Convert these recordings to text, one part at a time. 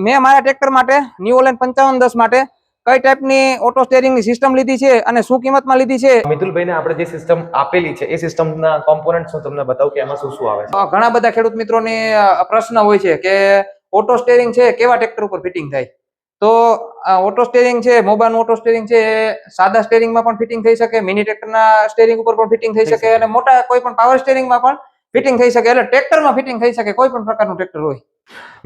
મેં મારા ટ્રેક્ટર માટે ન્યુ ઓલેન્ડ 5510 માટે કઈ ટાઈપની ઓટો સ્ટીયરિંગની સિસ્ટમ લીધી છે અને શું કિંમતમાં લીધી છે. મિતુલભાઈને આપણે જે સિસ્ટમ આપેલી છે એ સિસ્ટમના કોમ્પોનન્ટ્સ હું તમને બતાવું કે એમાં શું શું આવે છે. ઘણા બધા ખેડૂત મિત્રોને પ્રશ્ન હોય છે કે ઓટો સ્ટીયરિંગ છે કેવા ટ્રેક્ટર ઉપર ફિટિંગ થાય. તો ઓટો સ્ટીયરિંગ છે, મોબાનું ઓટો સ્ટીયરિંગ છે, સાદા સ્ટીયરિંગમાં પણ ફિટિંગ થઈ શકે, મિની ટ્રેક્ટરના સ્ટીયરિંગ ઉપર પણ ફિટિંગ થઈ શકે અને મોટા કોઈ પણ પાવર સ્ટીયરિંગમાં પણ ફિટિંગ થઈ શકે, એટલે ટ્રેક્ટરમાં ફિટિંગ થઈ શકે કોઈ પણ પ્રકારનું ટ્રેક્ટર હોય.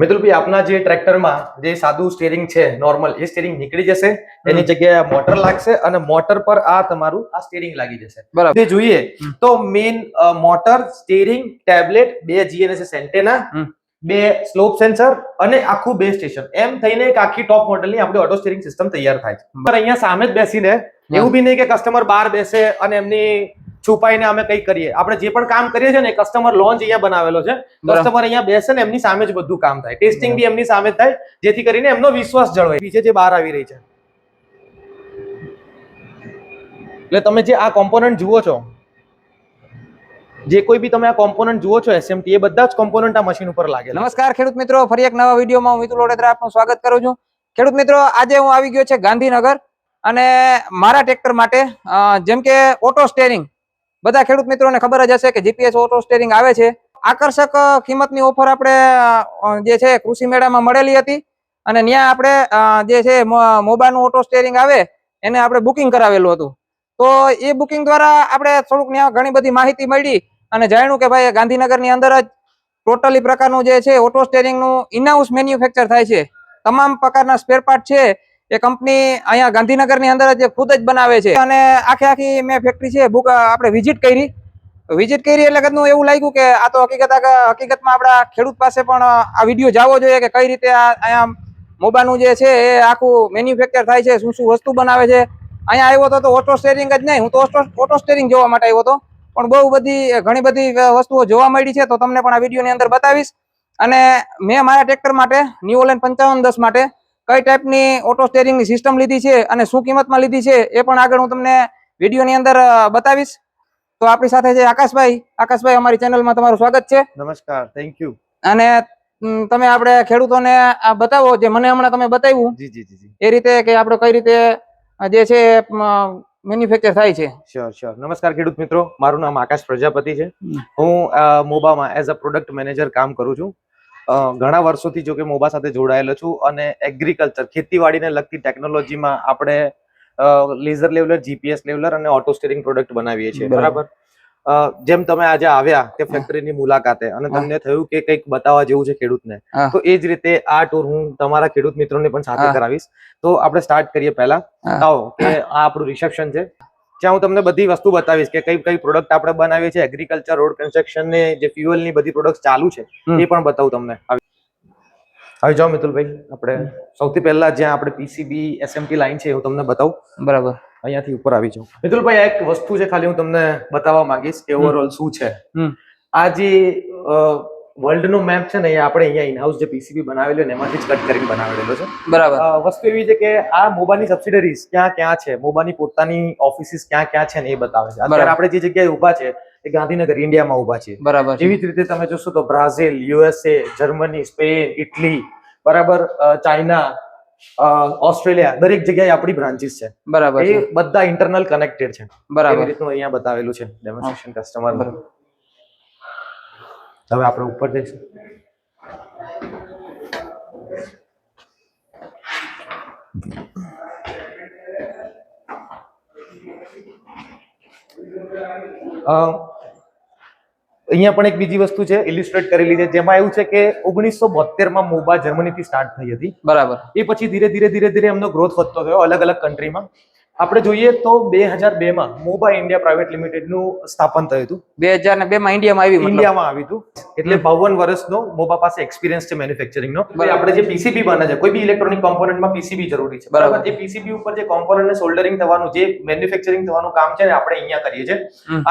મિતુલભાઈ, આપના જે ટ્રેક્ટરમાં જે સાદું સ્ટીયરિંગ છે નોર્મલ, એ સ્ટીયરિંગ નીકળી જશે, એની જગ્યાએ મોટર લાગશે અને મોટર પર આ તમારું આ સ્ટીયરિંગ લાગી જશે. બરાબર. તે જોઈએ તો main motor, steering, tablet, 2 GNSS antenna, 2 slope sensor અને આખું બેઝ સ્ટેશન, એમ થઈને એક આખી ટોપ મોડલની આપણી ઓટો સ્ટીયરિંગ સિસ્ટમ તૈયાર થાય છે. પણ અહીંયા સામે જ બેસીને એવું બી નહીં કે કસ્ટમર બહાર બેસે અને એમની છુપાઈને અમે કઈ કરીએ. આપણે જે પણ કામ કરીએ છીએ ને કસ્ટમર લોન્ચ અહીંયા બનાવેલો છે. કસ્ટમર અહીંયા બેસે ને એમની સામે જ બધું કામ થાય, ટેસ્ટિંગ બી એમની સામે થાય, જેથી કરીને એમનો વિશ્વાસ જળવાય. બીજે જે બહાર આવી રહી છે એટલે તમે જે આ કોમ્પોનન્ટ જુઓ છો, જે કોઈ બી તમે આ કોમ્પોનન્ટ જુઓ છો SMT, એ બધા જ કોમ્પોનન્ટ આ મશીન ઉપર લાગે. નમસ્કાર ખેડૂત મિત્રો, ફરી એક નવા વિડીયોમાં હું મિતુલ ઓડેદરા આપનું સ્વાગત કરું છું. ખેડૂત મિત્રો, આજે હું આવી ગયો છે ગાંધીનગર અને મારા ટ્રેક્ટર માટે જેમ કે ઓટો સ્ટીયરિંગ, બધા ખેડૂત મિત્રોને ખબર જ હશે કે GPS ઓટો સ્ટીયરિંગ આવે છે. આકર્ષક કિંમતની ઓફર આપણે જે છે કૃષિ મેળામાં મળેલી હતી અને ત્યાં આપણે જે છે મોબાનું ઓટો સ્ટીયરિંગ આવે એને આપણે બુકિંગ કરાવેલું હતું. તો એ બુકિંગ દ્વારા આપણે થોડુંક ત્યાં ઘણી બધી માહિતી મળી અને જાણ્યું કે ભાઈ ગાંધીનગરની અંદર જ ટોટલી પ્રકારનું જે છે ઓટો સ્ટીયરિંગનું ઇનહાઉસ મેન્યુફેક્ચર થાય છે. તમામ પ્રકારના સ્પેર પાર્ટ છે એ કંપની અહીંયા ગાંધીનગરની અંદર જ ખુદ જ બનાવે છે અને આખી મેં ફેક્ટરી છે આપણે વિઝિટ કરી એટલે કદનું એવું લાગ્યું કે આ તો હકીકતમાં આપણા ખેડૂત પાસે પણ આ વિડીયો જાવો જોઈએ કે કઈ રીતે અહીંયા મોબાનું જે છે એ આખું મેન્યુફેક્ચર થાય છે, શું શું વસ્તુ બનાવે છે. અહીંયા આવ્યો તો ઓટો સ્ટીયરિંગ જ નહીં, હું તો ઓટો સ્ટીયરિંગ જોવા માટે આવ્યો હતો, પણ બહુ બધી ઘણી બધી વસ્તુઓ જોવા મળી છે, તો તમને પણ આ વિડીયોની અંદર બતાવીશ. અને મેં મારા ટ્રેક્ટર માટે ન્યુ ઓલેન્ડ 5510 માટે કઈ ટાઈપની ઓટો સ્ટીયરિંગની સિસ્ટમ લીધી છે અને શું કિંમતમાં લીધી છે એ પણ આગળ હું તમને વિડીયોની અંદર બતાવીશ. તો આપણી સાથે છે આકાશભાઈ, અમારી ચેનલમાં તમારું સ્વાગત છે. નમસ્કાર, થેન્ક યુ. અને તમે આપણે ખેડૂતોને આ બતાવો જે મને હમણાં તમે બતાવ્યું એ રીતે કે આપણે કઈ રીતે જે છે મેન્યુફેક્ચર થાય છે. શ્યોર. નમસ્કાર ખેડૂત મિત્રો, મારું નામ આકાશ પ્રજાપતિ છે. હું મોબામાં એઝ અ પ્રોડક્ટ મેનેજર કામ કરું છું. ઘણા વર્ષોથી જો કે મોબા સાથે જોડાયેલો છું અને એગ્રીકલ્ચર, ખેતીવાડીને લગતી ટેકનોલોજીમાં આપણે લેઝર લેવલર, GPS લેવલર અને ઓટો સ્ટીયરિંગ પ્રોડક્ટ બનાવીએ છીએ. બરાબર. જેમ તમે આજે આવ્યા કે ફેક્ટરીની મુલાકાતે અને તમને થયું કે કંઈક બતાવવા જેવું છે ખેડૂતને, તો એ જ રીતે આ ટૂર હું તમારા ખેડૂત મિત્રોને પણ સાથે કરાવીશ. તો આપણે સ્ટાર્ટ કરીએ. પહેલા આવો કે આ આપણું રિસેપ્શન છે, જ્યાં હું તમને બધી વસ્તુ બતાવીશ કે કઈ પ્રોડક્ટ આપણે બનાવીએ છીએ. એગ્રીકલ્ચર, રોડ કન્સ્ટ્રક્શન ને જે ફ્યુઅલની બધી પ્રોડક્ટ ચાલુ છે એ પણ બતાવું તમને. હવે જાઓ મિતુલભાઈ, આપણે સૌથી પહેલા જ્યાં આપણે PCB SMT લાઈન છે હું તમને બતાવું. બરાબર. અહીંયાથી ઉપર આવી જાઉં. મિતુલભાઈ, એક વસ્તુ છે ખાલી હું તમને બતાવવા માંગીશ કે ઓવરઓલ શું છે. આ જે વર્લ્ડ નો મેપ છે ને, એ આપણે અહીંયા ઇનહાઉસ જે PCB બનાવેલો ને એમાંથી જ કટ કરીને બનાવેલો છે. બરાબર. વસ્તુ એવી છે કે આ મોબાની સબસિડરીઝ ક્યાં છે, મોબાની પોતાની ઓફિસીસ ક્યાં છે ને એ બતાવે છે. અત્યારે આપણે જે જગ્યાએ ઉભા છે એ ગાંધીનગર ઇન્ડિયામાં ઉભા છે. બરાબર. એવી જ રીતે તમે જોશો તો Brazil, USA, Germany, Spain, Italy, બરાબર, ચાઇના, ઓસ્ટ્રેલિયા, દરેક જગ્યાએ આપણી બ્રાન્ચીસ છે. બરાબર. એ બધા ઇન્ટરનલ કનેક્ટેડ છે. બરાબર. એ રીતનું અહીંયા બતાવેલું છે ડેમોન્સ્ટ્રેશન કસ્ટમર. હવે આપણે ઉપર જઈશું. અહીંયા પણ એક બીજી વસ્તુ છે ઇલિસ્ટ્રેટ કરેલી છે, જેમાં એવું છે કે 1972 મોબા જર્મનીથી સ્ટાર્ટ થઈ હતી. બરાબર. એ પછી ધીરે ધીરે એમનો ગ્રોથ વધતો ગયો અલગ અલગ કન્ટ્રીમાં. આપણે જોઈએ તો 2002માં મોબા ઇન્ડિયા પ્રાઇવેટ લિમિટેડ નું સ્થાપન થયું હતું. 2002માં ઇન્ડિયામાં આવ્યું હતું. એટલે 52 વર્ષનો મોબા પાસે એક્સપિરિયન્સ છે મેન્યુફેક્ચરિંગ નો. આપણે જે PCB બને છે, કોઈ બી ઇલેક્ટ્રોનિક કોમ્પોનન્ટમાં PCB જરૂરી છે. બરાબર. એ PCB ઉપર જે કોમ્પોનન્ટ ને સોલ્ડરિંગ થવાનું, જે મેન્યુફેક્ચરિંગ થવાનું કામ છે ને આપણે અહીંયા કરીએ છીએ.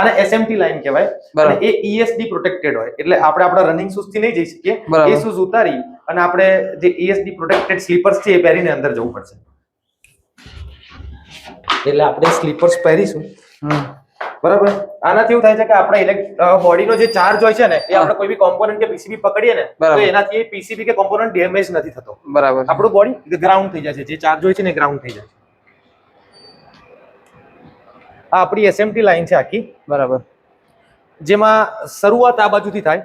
આને SMT લાઈન કહેવાય. અને એ ESD પ્રોટેક્ટેડ હોય, એટલે આપણે આપણા રનિંગ શૂઝ થી નહીં જઈ શકીએ. એ શૂઝ ઉતારી અને આપણે જે ESD પ્રોટેક્ટેડ સ્લીપર્સ છે એ પહેરીને અંદર જવું પડશે. એટલે આપણે સ્લીપર્સ પહેરીશું બરાબર. આનાથી એવું થાય છે કે આપણે બોડીનો જે ચાર્જ હોય છે ને એ આપણે કોઈ બી કોમ્પોનન્ટ કે પીસીબી પકડીએ ને તો બરાબર. એનાથી પીસીબી કે કોમ્પોનન્ટ ડેમેજ નથી થતો. બરાબર છે. આપણું બોડી ગ્રાઉન્ડ થઈ જાય છે, જે ચાર્જ હોય છે ને ગ્રાઉન્ડ થઈ જાય છે. આ આપણી એસએમટી લાઈન છે આખી, બરાબર. જેમાં શરૂઆત આ બાજુથી થાય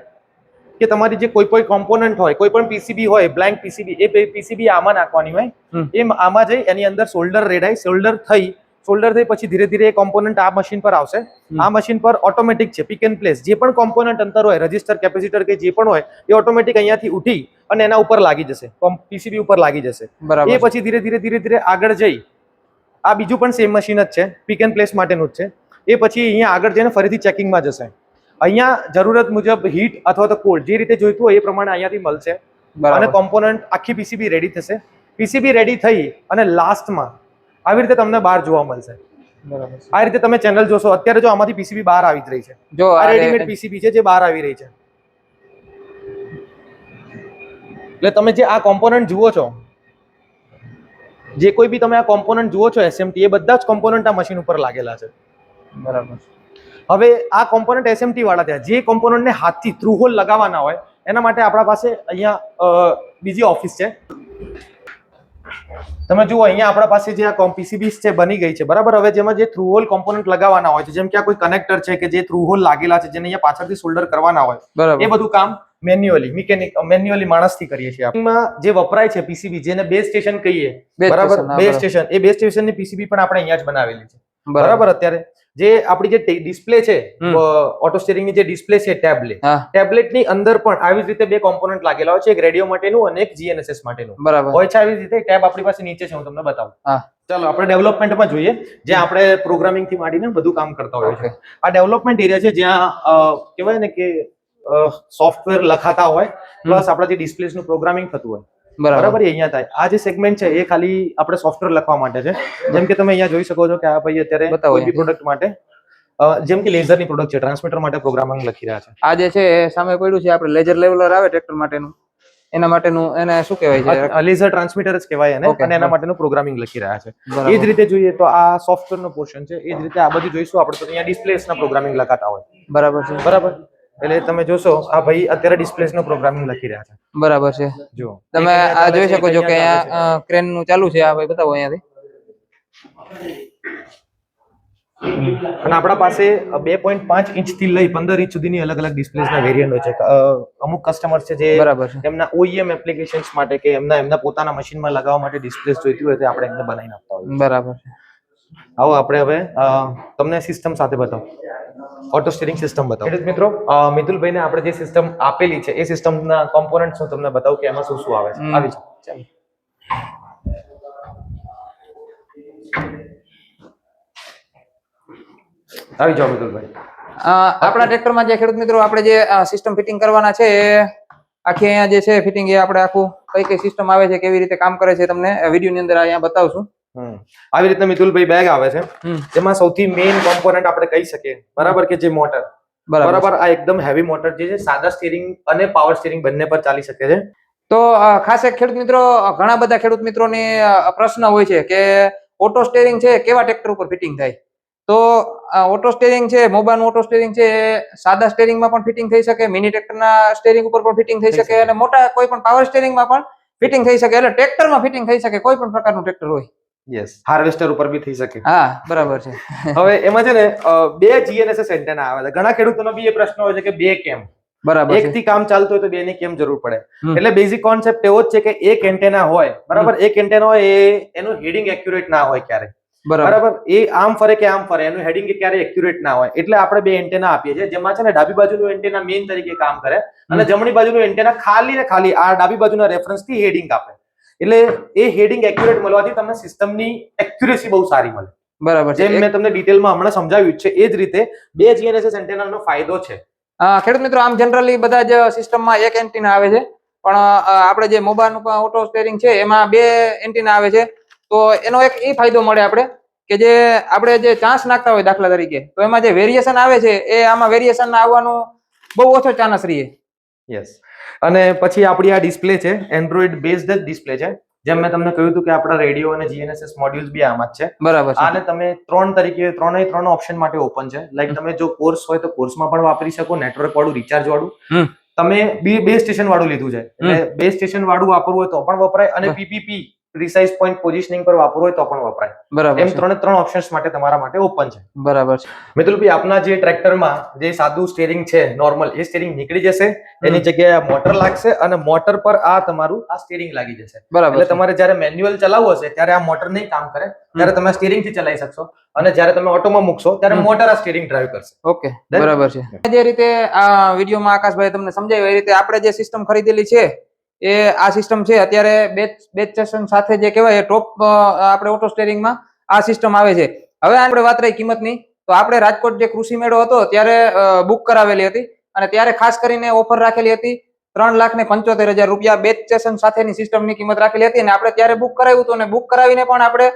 કે તમારી જે કોઈ પણ કોમ્પોનન્ટ હોય, કોઈ પણ પીસીબી હોય, બ્લેન્ક પીસીબી, એ પીસીબી આમાં નાખવાની હોય. એમ આમાં જઈ એની અંદર સોલ્ડર રેડાય, સોલ્ડર થઈ પછી ધીરે ધીરે એ કોમ્પોનન્ટ આ મશીન પર આવશે. આ મશીન પર ઓટોમેટિક છે પિક એન્ડ પ્લેસ, જે પણ કોમ્પોનન્ટ અંતર હોય, રજિસ્ટર, કેપેસિટર કે જે પણ હોય એ ઓટોમેટિક અહીંયાથી ઉઠી અને એના ઉપર લાગી જશે, પીસીબી ઉપર લાગી જશે. બરાબર. એ પછી ધીરે ધીરે આગળ જઈ આ બીજું પણ સેમ મશીન જ છે, પિક એન્ડ પ્લેસ માટેનું જ છે. એ પછી અહીંયા આગળ જઈને ફરીથી ચેકિંગમાં જશે. અહીંયા જરૂરત મુજબ હીટ અથવા તો કોલ્ડ જે રીતે જોઈતું હોય એ પ્રમાણે અહીંયાથી મળશે અને કોમ્પોનન્ટ આખી પીસીબી રેડી થશે. પીસીબી રેડી થઈ અને લાસ્ટમાં આવી રીતે તમને બહાર જોવા મળશે. બરાબર. આ રીતે તમે ચેનલ જોશો. અત્યારે જો આમાંથી પીસીબી બહાર આવી જ રહી છે. જો આ રેડીમેડ પીસીબી છે જે બહાર આવી રહી છે. એટલે તમે જે આ કોમ્પોનન્ટ જુઓ છો, જે કોઈ બી તમે આ કોમ્પોનન્ટ જુઓ છો એસએમટી, એ બધા જ કોમ્પોનન્ટ આ મશીન ઉપર લાગેલા છે. બરાબર. હવે આ કોમ્પોનન્ટ એસએમટી વાળા થયા. જે કોમ્પોનન્ટને હાથથી થ્રુ હોલ લગાવવાના હોય એના માટે આપણા પાસે અહીંયા બીજી ઓફિસ છે. તમે જુઓ અહીંયા આપણા પાસે જે આ પીસીબીસ છે બની ગઈ છે, બરાબર. હવે જેમાં જે થ્રુ હોલ કોમ્પોનન્ટ લગાવવાના હોય છે, જેમ કે આ કોઈ કનેક્ટર છે કે જે થ્રુ હોલ લાગેલા છે, જેને અહીંયા પાછળથી સોલ્ડર કરવાના હોય, એ બધું કામ મેન્યુઅલી માણસથી કરીએ છીએ. એમાં જે વપરાય છે પીસીબી, જેને બેઝ સ્ટેશન કહીએ, બરાબર, બેઝ સ્ટેશન, એ બેઝ સ્ટેશનની પીસીબી પણ આપણે અહીંયા જ બનાવેલી છે, બરાબર. અત્યારે જે આપણી જે ડિસ્પ્લે છે, ઓટો સ્ટીરિંગની જે ડિસ્પ્લે છે, ટેબ્લેટની અંદર પણ આવી જ રીતે બે કોમ્પોનન્ટ લાગેલા હોય છે, એક રેડિયો માટેનું અને એક જીએનએસએસ માટેનું હોય છે. આવી રીતે ટેબ આપણી પાસે નીચે છે, હું તમને બતાવું. ચાલો આપણે ડેવલપમેન્ટમાં જોઈએ, જ્યાં આપણે પ્રોગ્રામિંગ થી માંડીને બધું કામ કરતા હોઈએ છીએ. આ ડેવલપમેન્ટ એરિયા છે, જ્યાં કહેવાય ને કે સોફ્ટવેર લખાતા હોય પ્લસ આપણા જે ડિસ્પ્લેસ નું પ્રોગ્રામિંગ થતું હોય, બરાબર. અહીંયા થાય. આ જે સેગમેન્ટ છે એ ખાલી આપણે સોફ્ટવેર લખવા માટે છે. જેમ કે તમે અહીંયા જોઈ શકો છો કે આ ભાઈ અત્યારે કોઈ બી પ્રોડક્ટ માટે, જેમ કે લેઝર ની પ્રોડક્ટ છે, ટ્રાન્સમીટર માટે પ્રોગ્રામિંગ લખી રહ્યા છે. આ જે છે સામે પડ્યું છે આપણે લેઝર લેવલર આવે ટ્રેક્ટર માટેનું, એના માટેનું એને શું કહેવાય છે? લેઝર ટ્રાન્સમીટર જ કહેવાય એને, અને એના માટેનું પ્રોગ્રામિંગ લખી રહ્યા છે. એ જ રીતે જોઈએ તો આ સોફ્ટવેર નો પોર્શન છે. એ જ રીતે આ બધું જોઈશું આપણે તો અહીંયા ડિસ્પ્લેસ ના પ્રોગ્રામિંગ લખાતા હોય, બરાબર છે, બરાબર. એટલે તમે જોશો આ ભાઈ અત્યારે ડિસ્પ્લેસ નો પ્રોગ્રામિંગ લખી રહ્યા છે, બરાબર છે. જો તમે આ જોઈ શકો છો કે અહીંયા ક્રેન નું ચાલુ છે. આ ભાઈ બતાવો અહીંયાથી. અને આપણા પાસે 2.5 ઇંચ થી લઈ 15 ઇંચ સુધીની અલગ અલગ ડિસ્પ્લેસ ના વેરિયન્ટ હોય છે. અમુક કસ્ટમર છે જે એમના ઓઈએમ એપ્લિકેશન્સ માટે કે એમના પોતાના મશીનમાં લગાવવા માટે ડિસ્પ્લેસ જોઈતી હોય તો આપણે એમને બનાવીને આપતા હોઈએ. બરાબર છે. આવો આપણે હવે તમને સિસ્ટમ સાથે બતાવું, ઓટો સ્ટીરિંગ સિસ્ટમ બતાવું. ખેડૂત મિત્રો, મિતુલભાઈને આપણે જે સિસ્ટમ આપેલી છે એ સિસ્ટમના કોમ્પોનન્ટ્સ હું તમને બતાવું કે એમાં શું શું આવે છે. આવી જાઓ. આવી જાઓ મિતુલભાઈ. આપણા ટ્રેક્ટરમાં જે ખેડૂત મિત્રો આપણે જે સિસ્ટમ ફિટિંગ કરવાના છે એ આખી અહીંયા જે છે ફિટિંગ, એ આપણે આખું કઈ કઈ સિસ્ટમ આવે છે, કેવી રીતે કામ કરે છે, તમને વિડીયો ની અંદર અહીંયા બતાવશું. આવી રીતે મિતુલભાઈ બેગ આવે છે, જેમાં સૌથી મેઇન કોમ્પોનન્ટ આપણે કહી શકીએ, બરાબર, કે જે મોટર, બરાબર. આ એકદમ હેવી મોટર જે છે, સાદા સ્ટીરિંગ અને પાવર સ્ટીરિંગ બંને પર ચાલી શકે છે. તો ખાસ એક ખેડૂત મિત્રો, ઘણા બધા ખેડૂત મિત્રોને પ્રશ્ન હોય છે કે ઓટો સ્ટીરિંગ છે કેવા ટ્રેક્ટર ઉપર ફિટિંગ થાય? તો ઓટો સ્ટીરિંગ છે, મોબાનું ઓટો સ્ટીરિંગ છે, સાદા સ્ટીરિંગમાં પણ ફિટિંગ થઈ શકે, મિની ટ્રેક્ટરના સ્ટીરિંગ ઉપર પણ ફિટિંગ થઈ શકે, અને મોટા કોઈ પણ પાવર સ્ટીરિંગમાં પણ ફિટિંગ થઈ શકે. એટલે ટ્રેક્ટરમાં ફિટિંગ થઈ શકે, કોઈ પણ પ્રકારનું ટ્રેક્ટર હોય. યસ, હાર્વેસ્ટર ઉપર બી થઈ શકે. હા, બરાબર છે. હવે એમાં છે ને બે જીએનએસએસ એન્ટેના આવે છે. ઘણા ખેડૂતોનો બી એ પ્રશ્ન હોય છે કે બે કેમ? બરાબર, એક થી કામ ચાલતું હોય તો બે ની કેમ જરૂર પડે? એટલે બેઝિક કોન્સેપ્ટ એવો જ છે કે એક એન્ટેના હોય, બરાબર, એક એન્ટેના હોય એનું હેડિંગ એક્યુરેટ ના હોય ક્યારે, બરાબર. એ આમ ફરે કે આમ ફરે, એનું હેડિંગ ક્યારે એક્યુરેટ ના હોય. એટલે આપણે બે એન્ટેના આપીએ છીએ, જેમાં છે ને ડાબી બાજુનું એન્ટેના મેઇન તરીકે કામ કરે અને જમણી બાજુનું એન્ટેના ખાલી ને ખાલી આ ડાબી બાજુના રેફરન્સ થી હેડિંગ આપે. એટલે એ હેડિંગ એક્યુરેટ મળવાથી તમને સિસ્ટમની એક્યુરેસી બહુ સારી મળે, બરાબર. જેમ મેં તમને ડિટેલમાં હમણાં સમજાવ્યું છે એ જ રીતે બે જીએનએસએસ એન્ટેનાનો ફાયદો છે. ખેડૂત મિત્રો, આમ જનરલી બધા જ સિસ્ટમમાં એક એન્ટીના આવે છે, પણ આપણે જે મોબાઈલ ઓટો સ્ટીરિંગ છે એમાં બે એન્ટીના આવે છે. તો એનો એક એ ફાયદો મળે આપણે કે જે આપણે જે ચાન્સ નાખતા હોય, દાખલા તરીકે, તો એમાં જે વેરિએશન આવે છે એ આમાં વેરિએશન આવવાનું બહુ ઓછો ચાન્સ રહે. યસ. અને પછી આપણી આ ડિસ્પ્લે છે, એન્ડ્રોઈડ બેઝડ જ ડિસ્પ્લે છે, જેમ મેં તમને કહ્યું હતું કે આપણા રેડિયો અને GNSS મોડ્યુલ્સ બી આમાં જ છે. બરાબર છે. આને તમે ત્રણ ઓપ્શન માટે ઓપન છે. લાઈક તમે જો કોર્સ હોય તો કોર્સમાં પણ વાપરી શકો, નેટવર્ક વાળું, રિચાર્જ વાળું. તમે બે સ્ટેશન વાળું લીધું છે એટલે બે સ્ટેશન વાળું વાપરવું હોય તો પણ વપરાય, અને PPP પ્રિસાઇઝ પોઈન્ટ પોઝિશનિંગ પર વાપરવું હોય તો પણ વપરાય. બરાબર એમ છે. ત્રણ ઓપ્શન્સ માટે તમારા માટે ઓપન છે. બરાબર છે. મિતુલભાઈ, આપના જે ટ્રેક્ટરમાં જે સાદું સ્ટીયરિંગ છે નોર્મલ, એ સ્ટીયરિંગ નીકળી જશે. એની જગ્યાએ મોટર લાગશે અને મોટર પર આ તમારું આ સ્ટીયરિંગ લાગી જશે. બરાબર એટલે તમારે જ્યારે મેન્યુઅલ ચલાવવું હશે ત્યારે આ મોટર નહીં કામ કરે, ત્યારે તમે સ્ટીયરિંગ થી ચલાવી શકશો, અને જ્યારે તમે ઓટોમાં મૂકશો ત્યારે મોટર આ સ્ટીયરિંગ ડ્રાઈવ કરશે. ઓકે, બરાબર છે. જે રીતે આ વિડીયોમાં આકાશભાઈ તમને સમજાવ્યું એ રીતે આપણે જે સિસ્ટમ ખરીદેલી છે એ આ સિસ્ટમ છે. અત્યારે બેચ સ્ટેશન સાથે જે કહેવાય ટોપ આપણે ઓટો સ્ટેરિંગમાં આ સિસ્ટમ આવે છે. હવે આપણે વાત રહી કિંમતની, તો આપણે રાજકોટ જે કૃષિ મેળો હતો ત્યારે બુક કરાવેલી હતી, અને ત્યારે ખાસ કરીને ઓફર રાખેલી હતી 3,75,000 રૂપિયા બેચ સ્ટેશન સાથેની સિસ્ટમની કિંમત રાખેલી હતી. અને આપણે ત્યારે બુક કરાવ્યું હતું, અને બુક કરાવીને પણ આપણે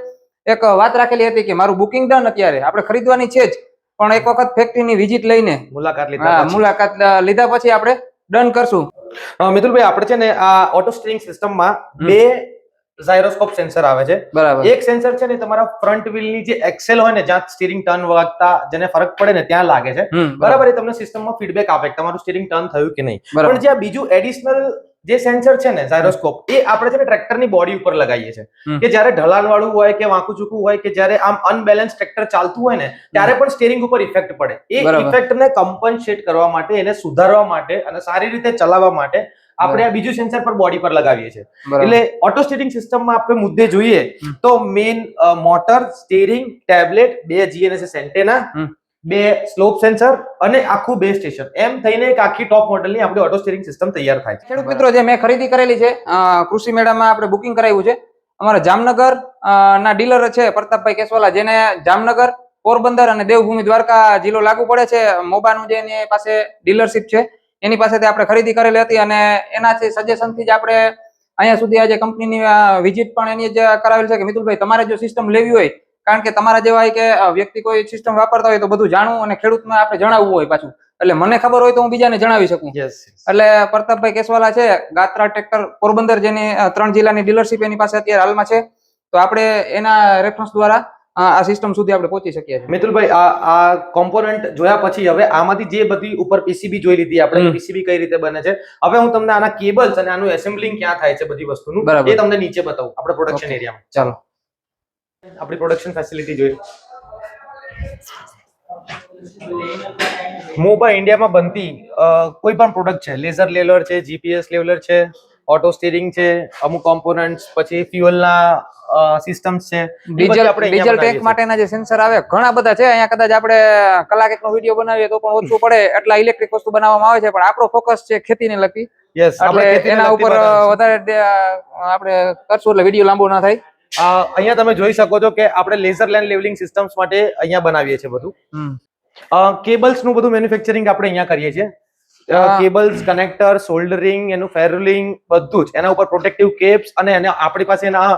એક વાત રાખેલી હતી કે મારું બુકિંગ ડન, અત્યારે આપણે ખરીદવાની છે જ, પણ એક વખત ફેક્ટરીની વિઝિટ લઈને મુલાકાત લીધા પછી આપણે ડન કરશું. મિતુલભાઈ, આપણે છે ને આ ઓટો સ્ટીયરિંગ સિસ્ટમમાં બે જાયરોસ્કોપ સેન્સર આવે છે. બરાબર. એક સેન્સર છે ને તમારા ફ્રન્ટ વ્હીલ ની જે એક્સેલ હોય ને, જ્યાં સ્ટીયરિંગ ટર્ન વાગતા જેને ફરક પડે ને ત્યાં લાગે છે. બરાબર. એ તમને સિસ્ટમમાં ફીડબેક આપે કે તમારું સ્ટીયરિંગ ટર્ન થયું કે નહીં. પણ જે બીજું એડિશનલ જે સેન્સર છે ને જાયરોસ્કોપ, એ આપણે છે ને ટ્રેક્ટરની બોડી ઉપર લગાવીએ છીએ કે જ્યારે ઢલાન વાળું હોય કે વાંકું ચૂકું હોય કે જ્યારે આમ અનબેલેન્સ ટ્રેક્ટર ચાલતું હોય ને ત્યારે પણ સ્ટીયરિંગ ઉપર ઇફેક્ટ પડે. એ ઇફેક્ટને કમ્પન્સેટ કરવા માટે, એને સુધારવા માટે અને સારી રીતે ચલાવવા માટે આપણે આ બીજું સેન્સર પર બોડી પર લગાવીએ છીએ. એટલે ઓટો સ્ટીયરિંગ સિસ્ટમમાં આપણે મુદ્દે જોઈએ તો મેઇન મોટર, સ્ટીયરિંગ, ટેબ્લેટ, બે GNSS એન્ટેના, બે સ્લોપ સેન્સર અને આખું બે સ્ટેશન, એમ થઈને એક આખી ટોપ મોડેલની આપણી ઓટો સ્ટીયરિંગ સિસ્ટમ તૈયાર થાય છે. ખેડૂત મિત્રો, જે મેં ખરીદી કરેલી છે કૃષિ મેળામાં આપણે બુકિંગ કરાવ્યું છે. અમારા જામનગર ના ડીલર છે પ્રતાપભાઈ કેસવાલા, જેને જામનગર, પોરબંદર અને દેવભૂમિ દ્વારકા જિલ્લો લાગુ પડે છે. મોબાનું જે એની પાસે ડીલરશીપ છે એની પાસેથી આપણે ખરીદી કરેલી હતી, અને એના સજેશન થી જ આપણે અહીંયા સુધી આજે કંપનીની વિઝિટ પણ એની જ કરાવેલી છે કે મિતુલભાઈ, તમારે જો સિસ્ટમ લેવી હોય, કારણ કે તમારા જેવા કે વ્યક્તિ કોઈ સિસ્ટમ વાપરતા હોય તો બધું જાણવું અને ખેડૂતને આપણે જણાવવું હોય પાછું, એટલે મને ખબર હોય તો હું બીજાને જણાવી શકું. એટલે પ્રતાપભાઈ કેસવાલા છે, ગાત્રા ટ્રેક્ટર પોરબંદર, જેની 3 જિલ્લાની ડીલરશીપ એની પાસે અત્યારે હાલમાં છે. તો આપણે એના રેફરન્સ દ્વારા આ સિસ્ટમ સુધી આપણે પહોંચી શકીએ છીએ. મિતુલભાઈ, આ કોમ્પોનન્ટ જોયા પછી હવે આમાંથી જે બધી ઉપર પીસીબી જોઈ લીધી આપણે, પીસીબી કઈ રીતે બને છે, હવે હું તમને આના કેબલ્સ અને આનું એસેમ્બલિંગ ક્યાં થાય છે બધી વસ્તુનું એ તમને નીચે બતાવું આપણે પ્રોડક્શન એરિયામાં. ચાલો આપણી પ્રોડક્શન ફેસિલિટી જોઈએ. મોબા ઇન્ડિયામાં બનતી કોઈ પણ પ્રોડક્ટ છે, લેઝર લેવલર છે, GPS લેવલર છે, ઓટો સ્ટીયરિંગ છે, અમુક કોમ્પોનન્ટ્સ, પછી ફ્યુઅલના સિસ્ટમ્સ છે, ડીઝલ ટેન્ક માટેના જે સેન્સર આવે ઘણા બધા છે. અહીંયા કદાચ આપણે કલાક એકનો વિડીયો બનાવીએ તો પણ ઓછું પડે એટલા ઇલેક્ટ્રિક વસ્તુ બનાવવામાં આવે છે, પણ આપણો ફોકસ છે ખેતીને લગતી. એટલે એના ઉપર વધારે આપણે કરશું એટલે વિડીયો લાંબો ના થાય. અહીંયા તમે જોઈ શકો છો કે આપણે લેઝર લાઇન લેવલિંગ સિસ્ટમ્સ માટે અહીંયા બનાવીએ છીએ બધું. કેબલ્સ નું બધું મેન્યુફેક્ચરિંગ આપણે અહીંયા કરીએ છીએ. કેબલ્સ, કનેક્ટર, સોલ્ડરિંગ, એનું ફેરોલિંગ, બધું જ એના ઉપર પ્રોટેક્ટિવ કેપ્સ, અને આપણી પાસે એના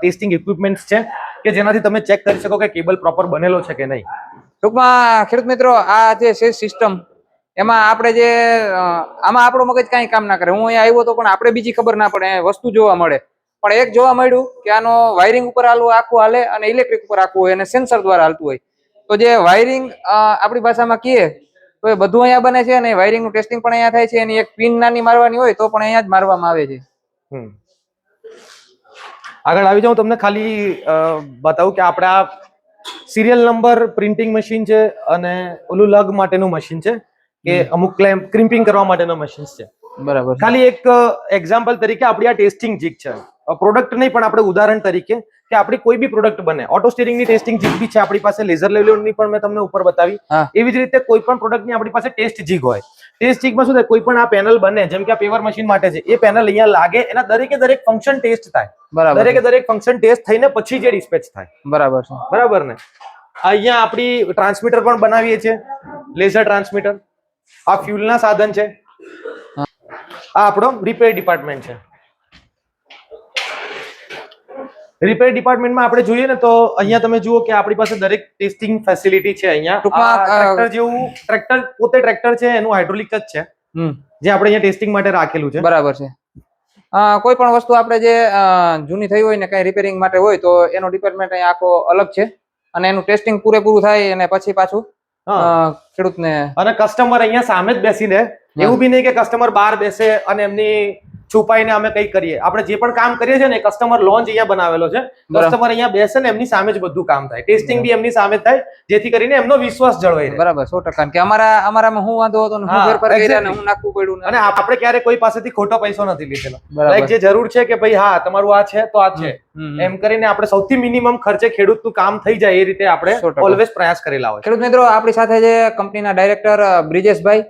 ટેસ્ટિંગ ઇક્વિપમેન્ટ્સ છે કે જેનાથી તમે ચેક કરી શકો કે કેબલ પ્રોપર બનેલો છે કે નહીં. ટૂંકમાં ખેડૂત મિત્રો, આ જે છે સિસ્ટમ, એમાં આપણે જે આમાં આપણો મગજ કાંઈ કામ ના કરે. હું અહીંયા આવ્યો તો પણ આપણે બીજી ખબર ના પડે, વસ્તુ જોવા મળે. પણ એક જોવા મળ્યું કે આનો વાયરિંગ ઉપર આખું હાલે અને ઇલેક્ટ્રિક ઉપર આખું હોય અને સેન્સર દ્વારા હાલતું હોય. તો જે વાયરિંગ આપણી ભાષામાં કહીએ તો એ બધું અહીંયા બને છે, અને વાયરિંગનું ટેસ્ટિંગ પણ અહીંયા થાય છે. એની એક પિન નાની મારવાની હોય તો પણ અહીંયા જ મારવામાં આવે છે. આગળ આવી જાઉં, તમને ખાલી બતાવું કે આપણે આ સિરિયલ નંબર પ્રિન્ટિંગ મશીન છે, અને ઓલું લગ માટેનું મશીન છે કે અમુક ક્રિમ્પિંગ કરવા માટેના મશીન છે. બરાબર. ખાલી એક એક્ઝામ્પલ તરીકે આપણી આ ટેસ્ટિંગ જીગ છે, પ્રોડક્ટ નહીં પણ આપણે ઉદાહરણ તરીકે કે આપણી કોઈ બી પ્રોડક્ટ બને, ઓટો સ્ટીયરિંગની ટેસ્ટિંગ જીગ બી છે આપણી પાસે, લેઝર લેવલની પણ મેં તમને ઉપર બતાવી. એવી જ રીતે કોઈ પણ પ્રોડક્ટની આપણી પાસે ટેસ્ટ જીગ હોય. ટેસ્ટ જીગમાં શું થાય, કોઈ પણ આ પેનલ બને, જેમ કે આ પેવર મશીન માટે છે, એ પેનલ અહીંયા લાગે, એના દરેક ફંક્શન ટેસ્ટ થાય. દરેક ફંક્શન ટેસ્ટ થઈને પછી જે ડિસ્પેચ થાય. બરાબર છે. બરાબર ને. અહીંયા આપણી ટ્રાન્સમીટર પણ બનાવીએ છીએ, લેઝર ટ્રાન્સમીટર. આ ફ્યુલના સાધન છે. આ આપણો રિપેર ડિપાર્ટમેન્ટ છે. રિપેર ડિપાર્ટમેન્ટમાં આપણે જોઈએ ને તો અહીંયા તમે જુઓ કે આપણી પાસે દરેક ટેસ્ટિંગ ફેસિલિટી છે. અહીંયા ટ્રેક્ટર જેવું, ટ્રેક્ટર પોતે ટ્રેક્ટર છે, એનું હાઇડ્રોલિક જ છે, જે આપણે અહીંયા ટેસ્ટિંગ માટે રાખેલું છે. બરાબર છે. કોઈ પણ વસ્તુ આપણે જે જૂની થઈ હોય ને કઈ રિપેરિંગ માટે હોય તો એનો ડિપાર્ટમેન્ટ અહીંયા આખો અલગ છે અને એનું ટેસ્ટિંગ પૂરેપૂરું થાય અને પછી પાછું ખેડૂતને અને કસ્ટમર અહીંયા સામે જ બેસીને એવું બી નહીં કે કસ્ટમર બહાર બેસે અને એમની છુપાઈને અમે કઈ કરીએ. આપણે જે પણ કામ કરીએ છીએ ને કસ્ટમર લોન્ચ અહીંયા બનાવેલો છે. કસ્ટમર અહીંયા બેસે ને એમની સામે જ બધું કામ થાય, ટેસ્ટિંગ બી એમની સામે થાય, જેથી કરીને એમનો વિશ્વાસ જળવાઈ રહે. બરાબર 100% કે અમારામાં હું વાંધો હતો ને હું ફેરફાર કર્યા ને હું નાખવું પડ્યું અને આપણે ક્યારે કોઈ પાસેથી ખોટો પૈસો નથી લીધેલો. બરાબર. લાઈક જે જરૂર છે કે ભાઈ હા તમારું આ છે તો આ છે એમ કરીને આપણે સૌથી મિનિમમ ખર્ચે ખેડૂતનું કામ થઈ જાય એ રીતે આપણે 100% ઓલવેઝ પ્રયાસ કરેલા હોય. ખેડૂત મિત્રો આપણી સાથે જે કંપનીના ડાયરેક્ટર બ્રિજેશભાઈ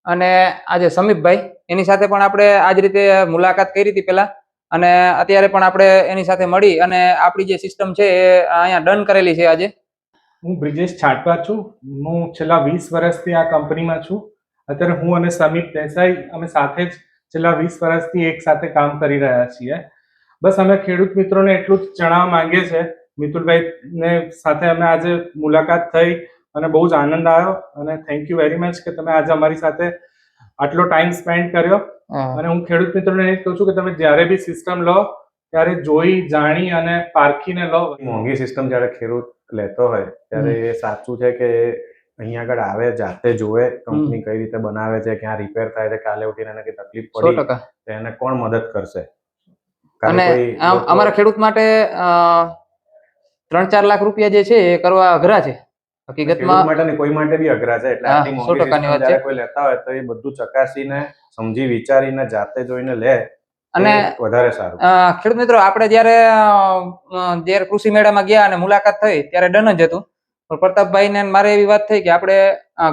અને આજે સમીપભાઈ એની સાથે પણ આપણે આજ રીતે મુલાકાત કરી હતી પેલા અને અત્યારે પણ આપણે એની સાથે મળી અને આપણી જે સિસ્ટમ છે એ અહીંયા ડન કરેલી છે આજે. હું બ્રિજેશ છાટવા છું. હું છેલ્લા 20 વર્ષથી આ કંપનીમાં છું. અત્યારે હું અને સમીપ દેસાઈ અમે સાથે જ છેલ્લા 20 વર્ષથી એક સાથે કામ કરી રહ્યા છીએ. બસ અમે ખેડૂત મિત્રોને એટલું જ જણાવવા માંગીએ છીએ, મિતુલભાઈને સાથે અમે આજે મુલાકાત થઈ અને બહુ જ આનંદ આવ્યો અને થેન્ક યુ વેરી મચ કે તમે આજે અમારી સાથે આટલો ટાઈમ સ્પેન્ડ કર્યો. અને હું ખેડૂત મિત્રોને એ કહું છું કે તમે જ્યારે બી સિસ્ટમ લો ત્યારે જોઈ જાણી અને પારખીને લો. મોંઘી સિસ્ટમ જ્યારે ખેડૂત લેતો હોય ત્યારે એ સાચું છે કે અહીંયા આગળ આવે, જાતે જોવે કંપની કઈ રીતે બનાવે છે, ક્યાં રિપેર થાય છે, કાલે ઉઠીને એને કઈ તકલીફ પડી 100%. તો એને કોણ મદદ કરશે? અને અમારા ખેડૂત માટે 3-4 લાખ રૂપિયા જે છે એ કરવા અઘરા છે હકીકતમાં. માટે નહીં, કોઈ માટે બી અઘરા છે. એટલે આટલી મોંઘી 100% ની સિસ્ટમ વાત છે. જ્યારે કોઈ લેતા હોય તો એ બધું ચકાસીને સમજી વિચારીને જાતે જોઈને લે અને વધારે સારું. ખેડૂત મિત્રો આપણે જ્યારે કૃષિ મેળામાં ગયા અને મુલાકાત થઈ ત્યારે ડન જ હતું. પણ પ્રતાપભાઈ ને મારે એવી વાત થઈ કે આપણે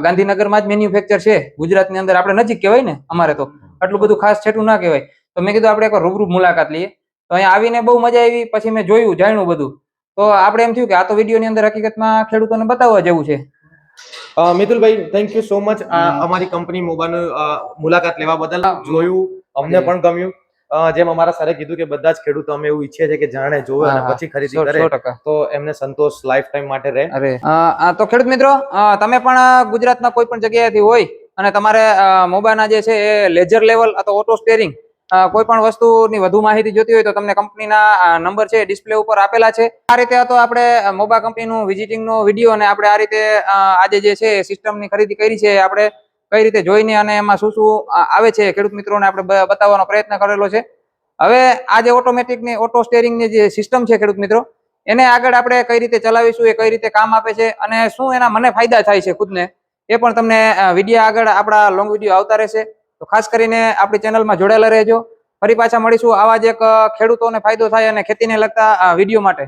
ગાંધીનગરમાં જ મેન્યુફેક્ચર છે, ગુજરાતની અંદર આપણે નજીક કહેવાય ને, અમારે તો આટલું બધું ખાસ છેટું ના કહેવાય. તો મેં કીધું આપણે એક રૂબરૂ મુલાકાત લઈએ. તો અહીંયા આવીને બહુ મજા આવી. પછી મેં જોયું જાણ્યું બધું, તો આપણે એમ થયું કે આ તો વિડીયોની અંદર હકીકતમાં ખેડૂતોને બતાવવા જેવું છે. મિતુલભાઈ થેન્ક યુ સો મચ અમારી કંપની મોબાઈલ મુલાકાત લેવા બદલ. જોયું, અમને પણ ગમ્યું. જેમ અમારા સરે કીધું કે બધા જ ખેડૂતો અમે એવું ઈચ્છીએ છીએ કે જાણે જોવે અને પછી ખરીદી કરે 100%. તો એમને સંતોષ લાઈફ ટાઈમ માટે રહે. અરે તો ખેડૂત મિત્રો તમે પણ ગુજરાતના કોઈ પણ જગ્યાએથી હોય અને તમારે મોબાઈલના જે છે એ લેજર લેવલ અથવા ઓટો સ્ટેરિંગ કોઈ પણ વસ્તુની વધુ માહિતી જોતી હોય તો તમને કંપનીના નંબર છે ડિસ્પ્લે ઉપર આપેલા છે. આ રીતે હતો આપણે મોબા કંપનીનું વિઝિટિંગનો વિડીયો અને આપણે આ રીતે આજે જે છે સિસ્ટમની ખરીદી કરી છે આપણે કઈ રીતે જોઈને અને એમાં શું શું આવે છે ખેડૂત મિત્રોને આપણે બતાવવાનો પ્રયત્ન કરેલો છે. હવે આ જે ઓટોમેટિકની ઓટો સ્ટેરિંગની જે સિસ્ટમ છે ખેડૂત મિત્રો એને આગળ આપણે કઈ રીતે ચલાવીશું, એ કઈ રીતે કામ આપે છે અને શું એના મને ફાયદા થાય છે ખુદને, એ પણ તમને વિડીયો આગળ આપણા લોંગ વિડીયો આવતા રહેશે. તો ખાસ કરીને આપણી ચેનલમાં જોડાયેલા રહેજો. ફરી પાછા મળીશું આવા જ એક ખેડૂતોને ફાયદો થાય અને ખેતીને લગતા વિડીયો માટે.